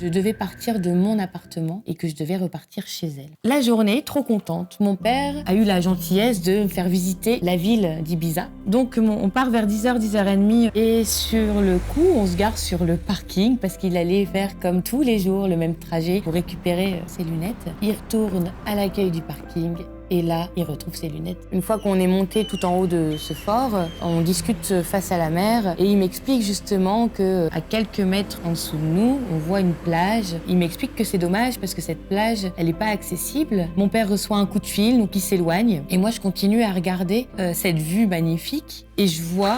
Je devais partir de mon appartement et que je devais repartir chez elle. La journée, trop contente, mon père a eu la gentillesse de me faire visiter la ville d'Ibiza. Donc on part vers 10h, 10h30 et sur le coup, on se gare sur le parking parce qu'il allait faire comme tous les jours le même trajet pour récupérer ses lunettes. Il retourne à l'accueil du parking. Et là, il retrouve ses lunettes. Une fois qu'on est monté tout en haut de ce fort, on discute face à la mer et il m'explique justement qu'à quelques mètres en dessous de nous, on voit une plage. Il m'explique que c'est dommage parce que cette plage, elle n'est pas accessible. Mon père reçoit un coup de fil, donc il s'éloigne. Et moi, je continue à regarder cette vue magnifique et je vois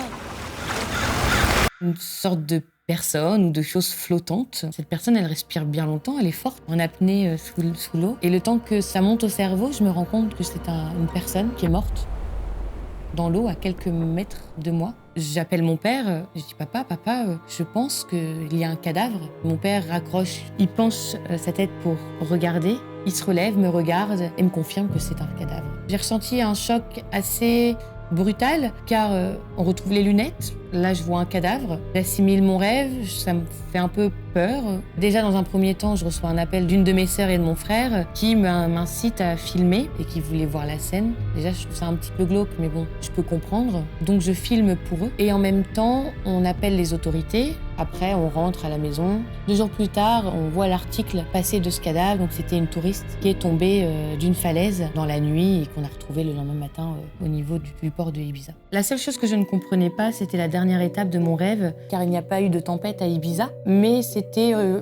une sorte de personne ou de chose flottante. Cette personne, elle respire bien longtemps, elle est forte, en apnée sous l'eau. Et le temps que ça monte au cerveau, je me rends compte que c'est une personne qui est morte dans l'eau à quelques mètres de moi. J'appelle mon père, je dis papa, je pense qu'il y a un cadavre. Mon père raccroche, il penche sa tête pour regarder. Il se relève, me regarde et me confirme que c'est un cadavre. J'ai ressenti un choc assez brutal car on retrouve les lunettes. Là, je vois un cadavre. J'assimile mon rêve, ça me fait un peu peur. Déjà, dans un premier temps, je reçois un appel d'une de mes sœurs et de mon frère qui m'incite à filmer et qui voulait voir la scène. Déjà, je trouve ça un petit peu glauque, mais bon, je peux comprendre. Donc, je filme pour eux. Et en même temps, on appelle les autorités. Après, on rentre à la maison. 2 jours plus tard, on voit l'article passer de ce cadavre. Donc, c'était une touriste qui est tombée d'une falaise dans la nuit et qu'on a retrouvée le lendemain matin au niveau du port de Ibiza. La seule chose que je ne comprenais pas, c'était la dernière étape de mon rêve, car il n'y a pas eu de tempête à Ibiza, mais c'était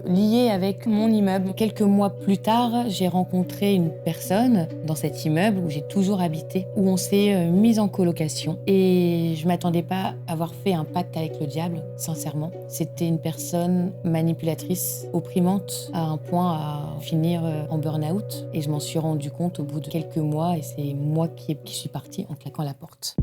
lié avec mon immeuble. Quelques mois plus tard, j'ai rencontré une personne dans cet immeuble où j'ai toujours habité, où on s'est mis en colocation. Et je m'attendais pas à avoir fait un pacte avec le diable, sincèrement. C'était une personne manipulatrice, opprimante, à un point à finir en burn-out. Et je m'en suis rendu compte au bout de quelques mois, et c'est moi qui suis partie en claquant la porte.